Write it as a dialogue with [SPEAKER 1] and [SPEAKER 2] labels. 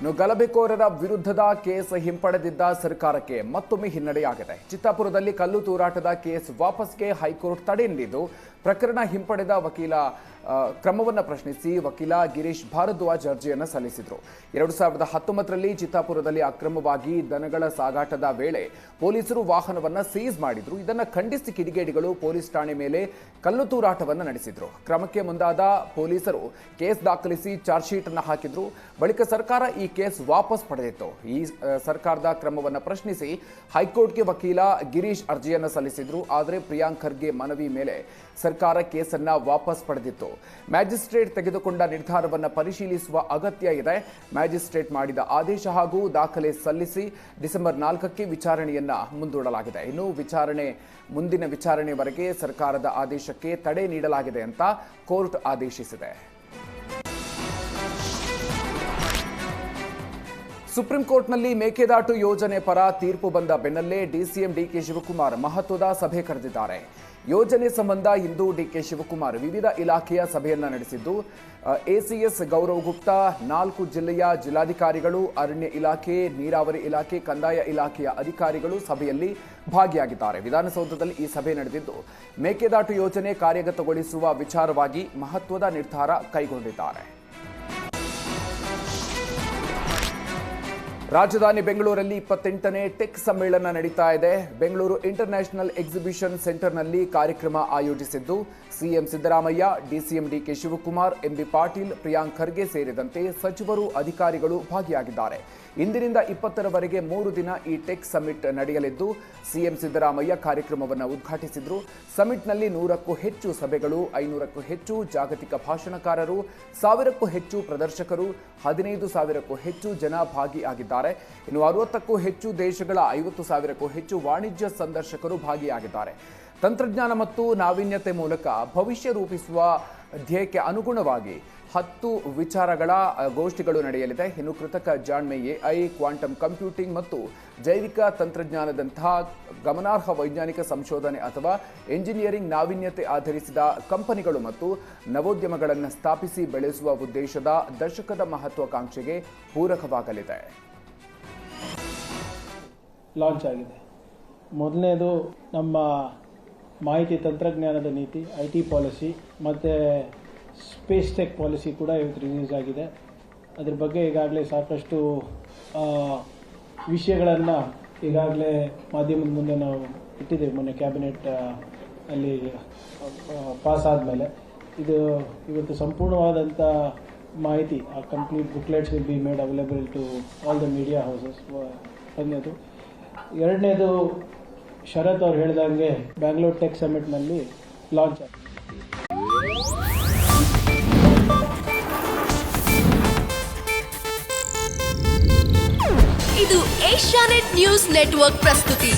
[SPEAKER 1] ಇನ್ನು ಗಲಭೆಕೋರರ ವಿರುದ್ಧದ ಕೇಸ್ ಹಿಂಪಡೆದಿದ್ದ ಸರ್ಕಾರಕ್ಕೆ ಮತ್ತೊಮ್ಮೆ ಹಿನ್ನಡೆಯಾಗಿದೆ. ಚಿತ್ತಾಪುರದಲ್ಲಿ ಕಲ್ಲು ತೂರಾಟದ ಕೇಸ್ ವಾಪಸ್ಗೆ ಹೈಕೋರ್ಟ್ ತಡೆ ನೀಡಿದ್ದು, ಪ್ರಕರಣ ಹಿಂಪಡೆದ ವಕೀಲ ಕ್ರಮವನ್ನು ಪ್ರಶ್ನಿಸಿ ವಕೀಲ ಗಿರೀಶ್ ಭಾರದ್ವಾಜ್ ಅರ್ಜಿಯನ್ನು ಸಲ್ಲಿಸಿದರು. 2019ರಲ್ಲಿ ಚಿತ್ತಾಪುರದಲ್ಲಿ ಅಕ್ರಮವಾಗಿ ದನಗಳ ಸಾಗಾಟದ ವೇಳೆ ಪೊಲೀಸರು ವಾಹನವನ್ನು ಸೀಸ್ ಮಾಡಿದ್ರು. ಇದನ್ನು ಖಂಡಿಸಿ ಕಿಡಿಗೇಡಿಗಳು ಪೊಲೀಸ್ ಠಾಣೆ ಮೇಲೆ ಕಲ್ಲು ತೂರಾಟವನ್ನು ನಡೆಸಿದ್ರು. ಕ್ರಮಕ್ಕೆ ಮುಂದಾದ ಪೊಲೀಸರು ಕೇಸ್ ದಾಖಲಿಸಿ ಚಾರ್ಜ್ ಶೀಟ್ ಅನ್ನು ಹಾಕಿದ್ರು. ಬಳಿಕ ಸರ್ಕಾರ ಈ ಕೇಸ್ ವಾಪಸ್ ಪಡೆದಿತ್ತು. ಈ ಸರ್ಕಾರದ ಕ್ರಮವನ್ನು ಪ್ರಶ್ನಿಸಿ ಹೈಕೋರ್ಟ್ಗೆ ವಕೀಲ ಗಿರೀಶ್ ಅರ್ಜಿಯನ್ನು ಸಲ್ಲಿಸಿದ್ರು. ಆದರೆ ಪ್ರಿಯಾಂಕ್ ಖರ್ಗೆ ಮನವಿ ಮೇಲೆ ಸರ್ಕಾರ ಕೇಸನ್ನ ವಾಪಸ್ ಪಡೆದಿತ್ತು. ಮ್ಯಾಜಿಸ್ಟ್ರೇಟ್ ತೆಗೆದುಕೊಂಡ ನಿರ್ಧಾರವನ್ನು ಪರಿಶೀಲಿಸುವ ಅಗತ್ಯ ಇದೆ. ಮ್ಯಾಜಿಸ್ಟ್ರೇಟ್ ಮಾಡಿದ ಆದೇಶ ಹಾಗೂ ದಾಖಲೆ ಸಲ್ಲಿಸಿ ಡಿಸೆಂಬರ್ 4ಕ್ಕೆ ವಿಚಾರಣೆಯನ್ನ ಮುಂದೂಡಲಾಗಿದೆ. ಇನ್ನು ಮುಂದಿನ ವಿಚಾರಣೆವರೆಗೆ ಸರ್ಕಾರದ ಆದೇಶಕ್ಕೆ ತಡೆ ನೀಡಲಾಗಿದೆ ಅಂತ ಕೋರ್ಟ್ ಆದೇಶಿಸಿದೆ. ಸುಪ್ರೀಂ ಕೋರ್ಟ್ನಲ್ಲಿ ಮೇಕೆದಾಟು ಯೋಜನೆ ಪರ ತೀರ್ಪು ಬಂದ ಬೆನ್ನಲ್ಲೇ ಡಿಸಿಎಂ ಡಿಕೆ ಶಿವಕುಮಾರ್ ಮಹತ್ವದ ಸಭೆ ಕರೆದಿದ್ದಾರೆ. ಯೋಜನೆ ಸಂಬಂಧ ಇಂದು ಡಿಕೆ ಶಿವಕುಮಾರ್ ವಿವಿಧ ಇಲಾಖೆಯ ಸಭೆಯನ್ನ ನಡೆಸಿದ್ದು, ಎಸಿಎಸ್ ಗೌರವ್ ಗುಪ್ತಾ, 4 ಜಿಲ್ಲೆಯ ಜಿಲ್ಲಾಧಿಕಾರಿಗಳು, ಅರಣ್ಯ ಇಲಾಖೆ, ನೀರಾವರಿ ಇಲಾಖೆ, ಕಂದಾಯ ಇಲಾಖೆಯ ಅಧಿಕಾರಿಗಳು ಸಭೆಯಲ್ಲಿ ಭಾಗಿಯಾಗಿದ್ದಾರೆ. ವಿಧಾನಸೌಧದಲ್ಲಿ ಈ ಸಭೆ ನಡೆದಿದ್ದು, ಮೇಕೆದಾಟು ಯೋಜನೆ ಕಾರ್ಯಗತಗೊಳಿಸುವ ವಿಚಾರವಾಗಿ ಮಹತ್ವದ ನಿರ್ಧಾರ ಕೈಗೊಂಡಿದ್ದಾರೆ. ರಾಜಧಾನಿ ಬೆಂಗಳೂರಲ್ಲಿ 28ನೇ ಟೆಕ್ ಸಮ್ಮೇಳನ ನಡೀತಾ ಇದೆ. ಬೆಂಗಳೂರು ಇಂಟರ್ನ್ಯಾಷನಲ್ ಎಕ್ಸಿಬಿಷನ್ ಸೆಂಟರ್ನಲ್ಲಿ ಕಾರ್ಯಕ್ರಮ ಆಯೋಜಿಸಿದ್ದು, CM Siddaramaiah, DCM DK Shivakumar, MB Patil, Priyank Kharge ಸೇರಿದಂತೆ ಸಚಿವರು, ಅಧಿಕಾರಿಗಳು ಭಾಗಿಯಾಗಿದ್ದಾರೆ. ಇಂದಿನಿಂದ 20ರವರೆಗೆ 3 ದಿನ ಈ ಟೆಕ್ ಸಮಿಟ್ ನಡೆಯಲಿದ್ದು, ಸಿಎಂ ಸಿದ್ದರಾಮಯ್ಯ ಕಾರ್ಯಕ್ರಮವನ್ನು ಉದ್ಘಾಟಿಸಿದ್ರು. ಸಮಿಟ್ನಲ್ಲಿ 100ಕ್ಕೂ ಹೆಚ್ಚು ಸಭೆಗಳು, 500ಕ್ಕೂ ಹೆಚ್ಚು ಜಾಗತಿಕ ಭಾಷಣಕಾರರು, 1000ಕ್ಕೂ ಹೆಚ್ಚು ಪ್ರದರ್ಶಕರು, 15,000ಕ್ಕೂ ಹೆಚ್ಚು ಜನ ಭಾಗಿಯಾಗಿದ್ದಾರೆ. ಇನ್ನು 60ಕ್ಕೂ ಹೆಚ್ಚು ದೇಶಗಳ 50,000ಕ್ಕೂ ಹೆಚ್ಚು ವಾಣಿಜ್ಯ ಸಂದರ್ಶಕರು ಭಾಗಿಯಾಗಿದ್ದಾರೆ. ತಂತ್ರಜ್ಞಾನ ಮತ್ತು ನಾವೀನ್ಯತೆ ಮೂಲಕ ಭವಿಷ್ಯ ರೂಪಿಸುವ ಧ್ಯೇಯಕ್ಕೆ ಅನುಗುಣವಾಗಿ 10 ವಿಚಾರಗಳ ಗೋಷ್ಠಿಗಳು ನಡೆಯಲಿದೆ. ಇನ್ನು ಕೃತಕ ಜಾಣ್ಮೆ, ಎಐ, ಕ್ವಾಂಟಮ್ ಕಂಪ್ಯೂಟಿಂಗ್ ಮತ್ತು ಜೈವಿಕ ತಂತ್ರಜ್ಞಾನದಂತಹ ಗಮನಾರ್ಹ ವೈಜ್ಞಾನಿಕ ಸಂಶೋಧನೆ ಅಥವಾ ಎಂಜಿನಿಯರಿಂಗ್ ನಾವೀನ್ಯತೆ ಆಧರಿಸಿದ ಕಂಪನಿಗಳು ಮತ್ತು ನವೋದ್ಯಮಗಳನ್ನು ಸ್ಥಾಪಿಸಿ ಬೆಳೆಸುವ ಉದ್ದೇಶದ ದಶಕದ ಮಹತ್ವಾಕಾಂಕ್ಷೆಗೆ ಪೂರಕವಾಗಲಿದೆ.
[SPEAKER 2] ಲಾಂಚ್ ಆಗಿದೆ. ಮೊದಲನೇದು ನಮ್ಮ ಮಾಹಿತಿ ತಂತ್ರಜ್ಞಾನದ ನೀತಿ, IT ಪಾಲಿಸಿ ಮತ್ತು ಸ್ಪೇಸ್ ಟೆಕ್ ಪಾಲಿಸಿ ಕೂಡ ಇವತ್ತು ರಿಲೀಸ್ ಆಗಿದೆ. ಅದ್ರ ಬಗ್ಗೆ ಈಗಾಗಲೇ ಸಾಕಷ್ಟು ವಿಷಯಗಳನ್ನು ಈಗಾಗಲೇ ಮಾಧ್ಯಮದ ಮುಂದೆ ನಾವು ಇಟ್ಟಿದ್ದೇವೆ. ಮೊನ್ನೆ ಕ್ಯಾಬಿನೆಟ್ ಅಲ್ಲಿ ಪಾಸ್ ಆದಮೇಲೆ ಇದು ಇವತ್ತು ಸಂಪೂರ್ಣವಾದಂಥ ಮಾಹಿತಿ, ಆ complete booklets will be made available to all the media houses. ಒಂದನೇದು. ಎರಡನೇದು, ಶರತ್ ಅವ್ರು ಹೇಳಿದಂಗೆ ಬ್ಯಾಂಗ್ಳೂರ್ ಟೆಕ್ ಸಮಿಟ್ನಲ್ಲಿ ಲಾಂಚ್ ಆಗಿದೆ.
[SPEAKER 3] ಇದು ಏಷ್ಯಾನೆಟ್ ನ್ಯೂಸ್ ನೆಟ್ವರ್ಕ್ ಪ್ರಸ್ತುತಿ.